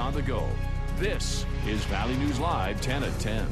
on the go. This is Valley News Live 10 at 10.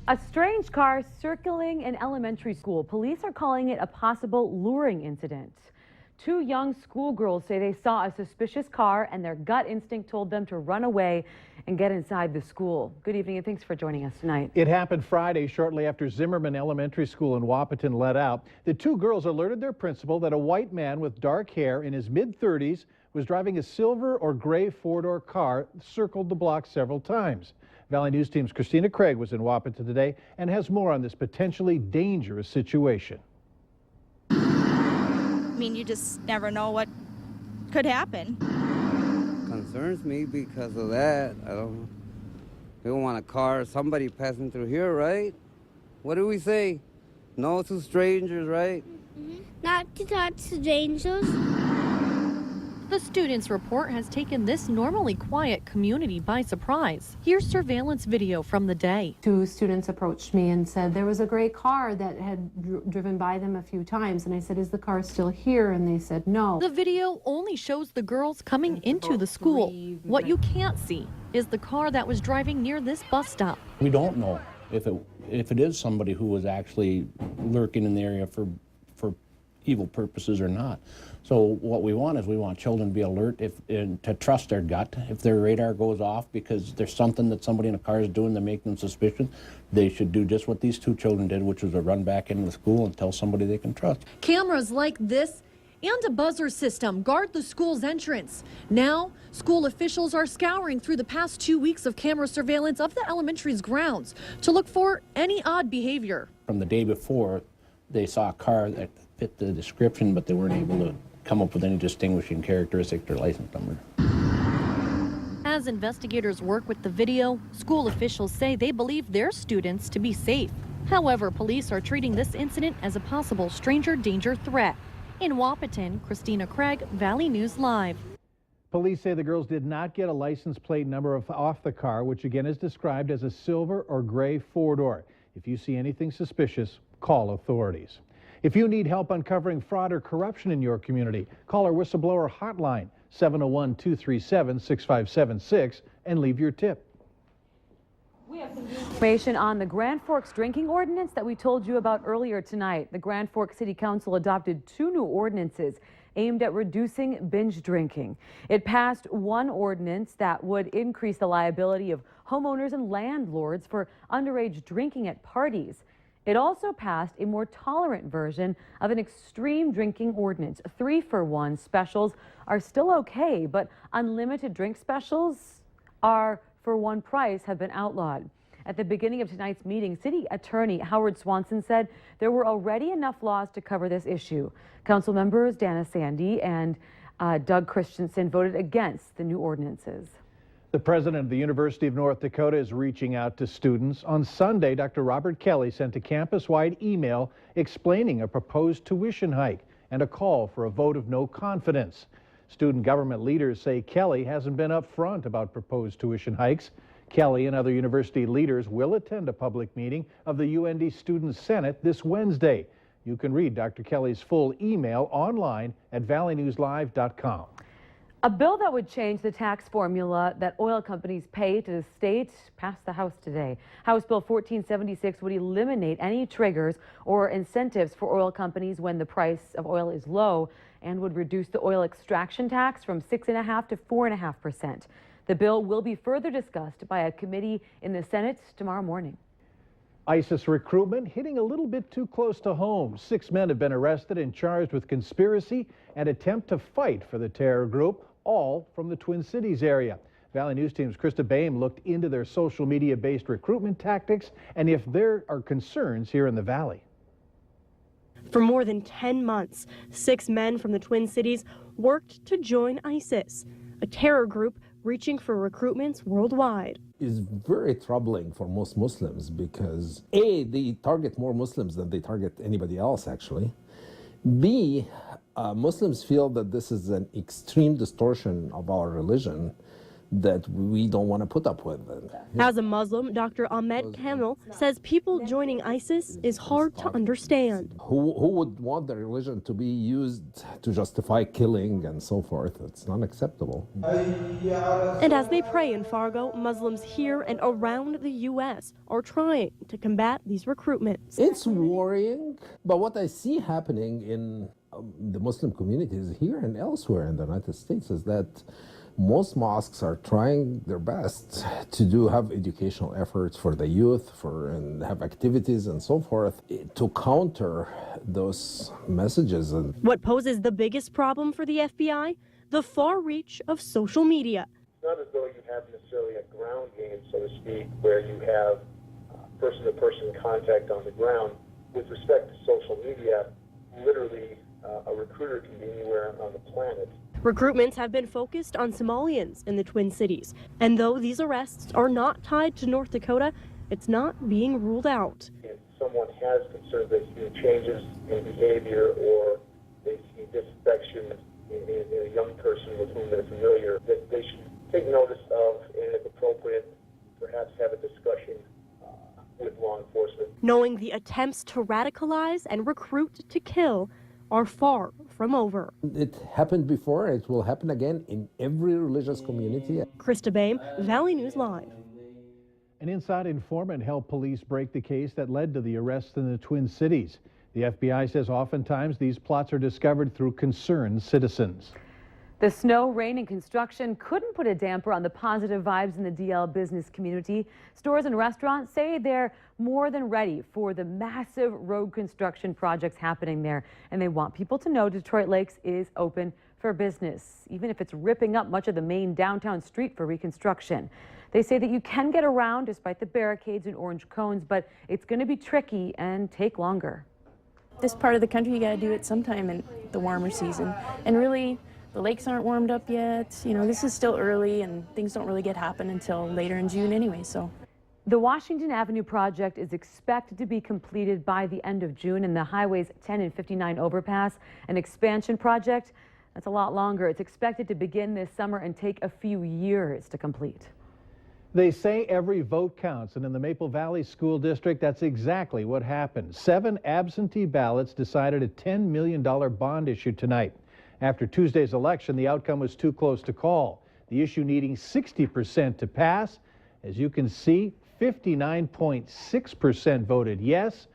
A strange car circling an elementary school. Police are calling it a possible luring incident. Two young schoolgirls say they saw a suspicious car and their gut instinct told them to run away and get inside the school. Good evening and thanks for joining us tonight. It happened Friday shortly after Zimmerman Elementary School in Wahpeton let out. The two girls alerted their principal that a white man with dark hair in his mid-30s was driving a silver or gray four-door car, circled the block several times. Valley News Team's Christina Craig was in Wahpeton today and has more on this potentially dangerous situation. I mean, you just never know what could happen. Concerns me because of that. We don't want a car, somebody passing through here, right? What do we say? No to strangers, right? Not to talk to strangers. The students' report has taken this normally quiet community by surprise. Here's surveillance video from the day. Two students approached me and said there was a gray car that had driven by them a few times. And I said, is the car still here? And they said no. The video only shows the girls coming into the school. What you can't see is the car that was driving near this bus stop. We don't know if it is somebody who was actually lurking in the area for evil purposes or not. So what we want is we want children to be alert and to trust their gut. If their radar goes off because there's something that somebody in a car is doing that makes them suspicious, they should do just what these two children did, which was to run back into the school and tell somebody they can trust. Cameras like this and a buzzer system guard the school's entrance. Now, school officials are scouring through the past 2 weeks of camera surveillance of the elementary's grounds to look for any odd behavior. From the day before, they saw a car that fit the description, but they weren't able to come up with any distinguishing characteristic or license number. As investigators work with the video, school officials say they believe their students to be safe. However, police are treating this incident as a possible stranger danger threat. In Wahpeton, Christina Craig, Valley News Live. Police say the girls did not get a license plate number off the car, which again is described as a silver or gray four-door. If you see anything suspicious, call authorities. If you need help uncovering fraud or corruption in your community, call our whistleblower hotline, 701-237-6576, and leave your tip. We have some information on the Grand Forks drinking ordinance that we told you about earlier tonight. The Grand Forks City Council adopted two new ordinances aimed at reducing binge drinking. It passed one ordinance that would increase the liability of homeowners and landlords for underage drinking at parties. It also passed a more tolerant version of an extreme drinking ordinance. 3-for-1 specials are still okay, but unlimited drink specials are for one price have been outlawed. At the beginning of tonight's meeting, City Attorney Howard Swanson said there were already enough laws to cover this issue. Council members Dana Sandy and Doug Christensen voted against the new ordinances. The president of the University of North Dakota is reaching out to students. On Sunday, Dr. Robert Kelly sent a campus-wide email explaining a proposed tuition hike and a call for a vote of no confidence. Student government leaders say Kelly hasn't been upfront about proposed tuition hikes. Kelly and other university leaders will attend a public meeting of the UND Student Senate this Wednesday. You can read Dr. Kelly's full email online at valleynewslive.com. A bill that would change the tax formula that oil companies pay to the state passed the House today. House Bill 1476 would eliminate any triggers or incentives for oil companies when the price of oil is low and would reduce the oil extraction tax from 6.5% to 4.5%. The bill will be further discussed by a committee in the Senate tomorrow morning. ISIS recruitment hitting a little bit too close to home. 6 men have been arrested and charged with conspiracy and attempt to fight for the terror group, all from the Twin Cities area. Valley News Team's Krista Boehm looked into their social media-based recruitment tactics and if there are concerns here in the Valley. For more than 10 months, 6 men from the Twin Cities worked to join ISIS, a terror group reaching for recruitments worldwide. Is very troubling for most Muslims because A, they target more Muslims than they target anybody else actually. B, Muslims feel that this is an extreme distortion of our religion that we don't want to put up with. As a Muslim, Dr. Ahmed Kamil says people joining ISIS is hard to understand. Who would want their religion to be used to justify killing and so forth? It's not acceptable. And as they pray in Fargo, Muslims here and around the U.S. are trying to combat these recruitments. It's worrying, but what I see happening in the Muslim communities here and elsewhere in the United States is that most mosques are trying their best to have educational efforts for the youth, and have activities and so forth to counter those messages. What poses the biggest problem for the FBI? The far reach of social media. It's not as though you have necessarily a ground game, so to speak, where you have person-to-person contact on the ground. With respect to social media, literally a recruiter can be anywhere on the planet. Recruitments have been focused on Somalians in the Twin Cities. And though these arrests are not tied to North Dakota, it's not being ruled out. If someone has concerns, they see changes in behavior or they see disaffection in a young person with whom they're familiar, that they should take notice of, and if appropriate, perhaps have a discussion with law enforcement. Knowing the attempts to radicalize and recruit to kill are far from over. It happened before, it will happen again in every religious community. Krista Baim, Valley News Live. An inside informant helped police break the case that led to the arrests in the Twin Cities. The FBI says oftentimes these plots are discovered through concerned citizens. The snow, rain, and construction couldn't put a damper on the positive vibes in the DL business community. Stores and restaurants say they're more than ready for the massive road construction projects happening there. And they want people to know Detroit Lakes is open for business, even if it's ripping up much of the main downtown street for reconstruction. They say that you can get around despite the barricades and orange cones, but it's going to be tricky and take longer. This part of the country, you got to do it sometime in the warmer season. And really, the lakes aren't warmed up yet. You know, this is still early and things don't really get happen until later in June anyway, so. The Washington Avenue project is expected to be completed by the end of June, and the Highways 10 and 59 overpass, an expansion project, that's a lot longer. It's expected to begin this summer and take a few years to complete. They say every vote counts, and in the Maple Valley School District, that's exactly what happened. 7 absentee ballots decided a $10 million bond issue tonight. After Tuesday's election, the outcome was too close to call, the issue needing 60% to pass. As you can see, 59.6% voted yes,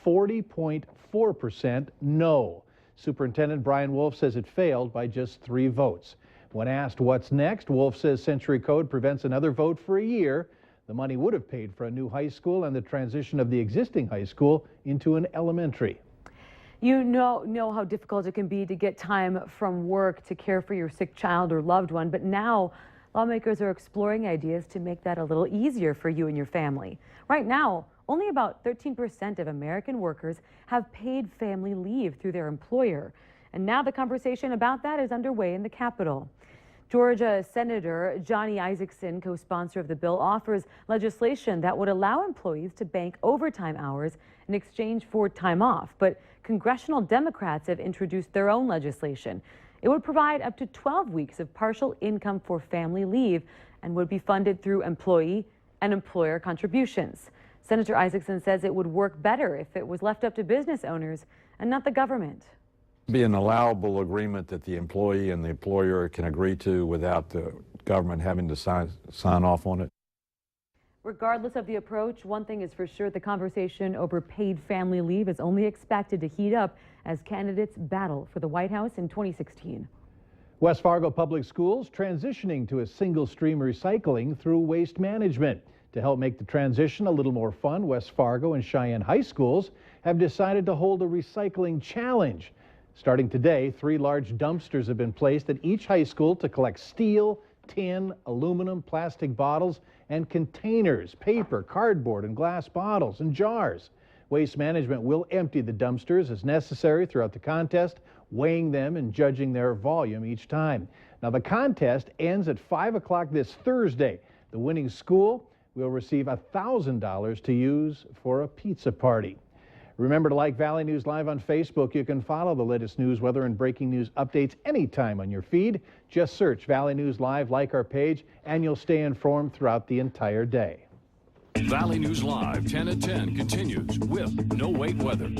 40.4% no. Superintendent Brian Wolf says it failed by just 3 votes. When asked what's next, Wolf says Century Code prevents another vote for a year. The money would have paid for a new high school and the transition of the existing high school into an elementary. You know how difficult it can be to get time from work to care for your sick child or loved one, but now lawmakers are exploring ideas to make that a little easier for you and your family. Right now, only about 13% of American workers have paid family leave through their employer. And now the conversation about that is underway in the Capitol. Georgia Senator Johnny Isakson, co-sponsor of the bill, offers legislation that would allow employees to bank overtime hours in exchange for time off. But congressional Democrats have introduced their own legislation. It would provide up to 12 weeks of partial income for family leave and would be funded through employee and employer contributions. Senator Isakson says it would work better if it was left up to business owners and not the government. Be an allowable agreement that the employee and the employer can agree to without the government having to sign off on it. Regardless of the approach, one thing is for sure, the conversation over paid family leave is only expected to heat up as candidates battle for the White House in 2016. West Fargo Public Schools transitioning to a single stream recycling through waste management. To help make the transition a little more fun, West Fargo and Cheyenne High Schools have decided to hold a recycling challenge. Starting today, 3 large dumpsters have been placed at each high school to collect steel, tin, aluminum, plastic bottles, and containers, paper, cardboard, and glass bottles and jars. Waste Management will empty the dumpsters as necessary throughout the contest, weighing them and judging their volume each time. Now, the contest ends at 5 o'clock this Thursday. The winning school will receive $1,000 to use for a pizza party. Remember to like Valley News Live on Facebook. You can follow the latest news, weather, and breaking news updates anytime on your feed. Just search Valley News Live, like our page, and you'll stay informed throughout the entire day. Valley News Live 10 at 10 continues with No Wait Weather.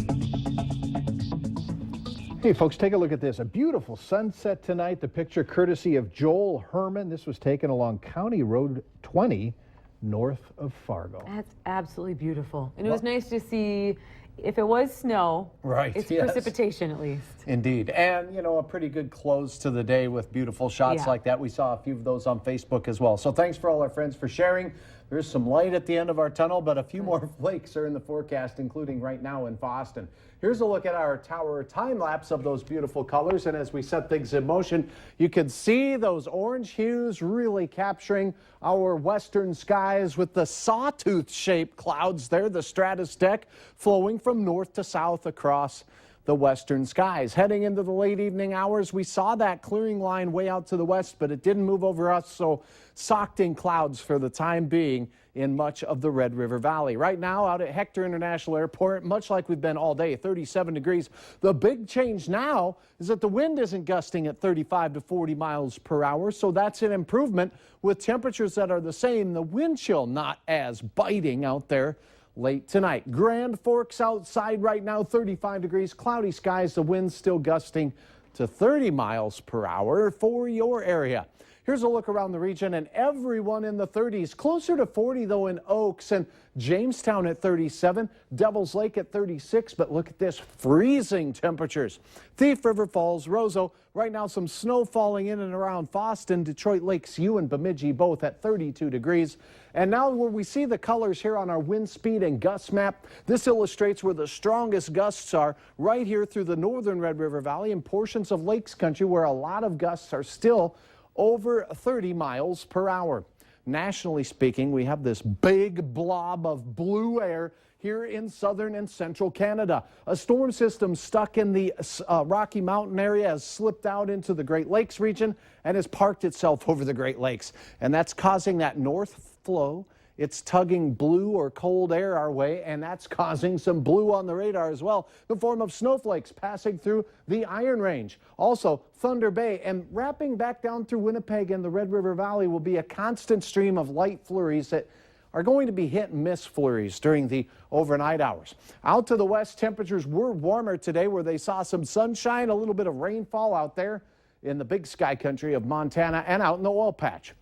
Hey folks, take a look at this. A beautiful sunset tonight. The picture courtesy of Joel Herman. This was taken along County Road 20 north of Fargo. That's absolutely beautiful. And it was nice to see, if it was snow, right, it's yes. precipitation at least. Indeed. And, you know, a pretty good close to the day with beautiful shots like that. We saw a few of those on Facebook as well. So thanks for all our friends for sharing. There's some light at the end of our tunnel, but a few more flakes are in the forecast, including right now in Boston. Here's a look at our tower time lapse of those beautiful colors. And as we set things in motion, you can see those orange hues really capturing our western skies with the sawtooth-shaped clouds there, the stratus deck flowing from north to south across the western skies. Heading into the late evening hours, we saw that clearing line way out to the west, but it didn't move over us, so socked in clouds for the time being in much of the Red River Valley. Right now, out at Hector International Airport, much like we've been all day, 37 degrees. The big change now is that the wind isn't gusting at 35 to 40 miles per hour, so that's an improvement with temperatures that are the same. The wind chill not as biting out there late tonight. Grand Forks outside right now, 35 degrees, cloudy skies, the wind's still gusting to 30 miles per hour for your area. Here's a look around the region, and everyone in the 30s, closer to 40 though in Oaks and Jamestown at 37, Devil's Lake at 36, but look at this, freezing temperatures. Thief River Falls, Roseau, right now some snow falling in and around Boston, Detroit Lakes, U and Bemidji both at 32 degrees. And now where we see the colors here on our wind speed and gust map, this illustrates where the strongest gusts are right here through the northern Red River Valley and portions of Lakes Country where a lot of gusts are still over 30 miles per hour. Nationally speaking, we have this big blob of blue air here in southern and central Canada. A storm system stuck in the Rocky Mountain area has slipped out into the Great Lakes region and has parked itself over the Great Lakes. And that's causing that north flow. It's tugging blue or cold air our way, and that's causing some blue on the radar as well, in the form of snowflakes passing through the Iron Range. Also, Thunder Bay and wrapping back down through Winnipeg and the Red River Valley will be a constant stream of light flurries that are going to be hit and miss flurries during the overnight hours. Out to the west, temperatures were warmer today where they saw some sunshine, a little bit of rainfall out there in the big sky country of Montana and out in the oil patch.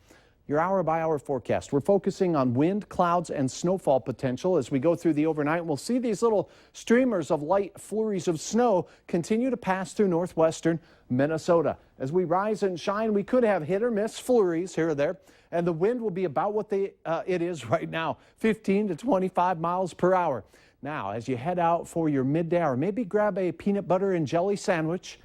Your hour-by-hour forecast. We're focusing on wind, clouds, and snowfall potential as we go through the overnight. We'll see these little streamers of light flurries of snow continue to pass through northwestern Minnesota. As we rise and shine, we could have hit-or-miss flurries here or there, and the wind will be about what it is right now, 15 to 25 miles per hour. Now, as you head out for your midday hour, maybe grab a peanut butter and jelly sandwich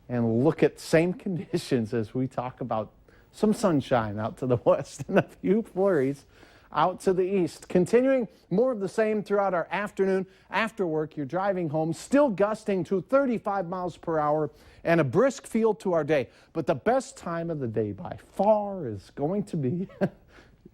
and look at same conditions as we talk about some sunshine out to the west and a few flurries out to the east. Continuing more of the same throughout our afternoon. After work, you're driving home, still gusting to 35 miles per hour and a brisk feel to our day. But the best time of the day by far is going to be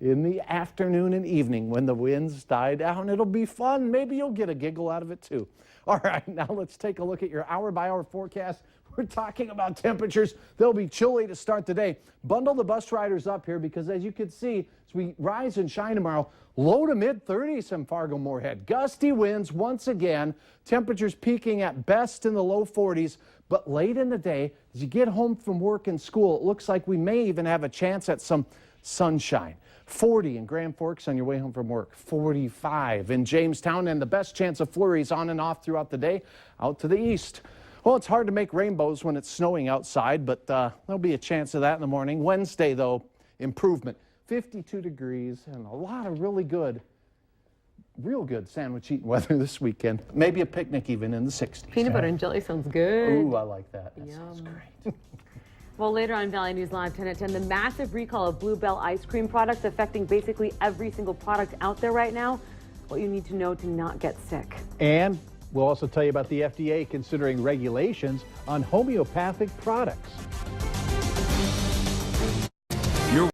in the afternoon and evening when the winds die down. It'll be fun. Maybe you'll get a giggle out of it too. All right, now let's take a look at your hour-by-hour forecast. We're talking about temperatures. They'll be chilly to start the day. Bundle the bus riders up here because as you can see, as we rise and shine tomorrow, low to mid-30s in Fargo-Moorhead. Gusty winds once again. Temperatures peaking at best in the low 40s. But late in the day, as you get home from work and school, it looks like we may even have a chance at some sunshine. 40 in Grand Forks on your way home from work. 45 in Jamestown, and the best chance of flurries on and off throughout the day out to the east. Well, it's hard to make rainbows when it's snowing outside, but there'll be a chance of that in the morning. Wednesday, though, improvement. 52 degrees and a lot of real good sandwich eating weather this weekend. Maybe a picnic even in the 60s. Peanut butter and jelly sounds good. Ooh, I like that. That Yum. sounds great. Well, later on Valley News Live 10 at 10, the massive recall of Blue Bell ice cream products affecting basically every single product out there right now. What you need to know to not get sick. And we'll also tell you about the FDA considering regulations on homeopathic products.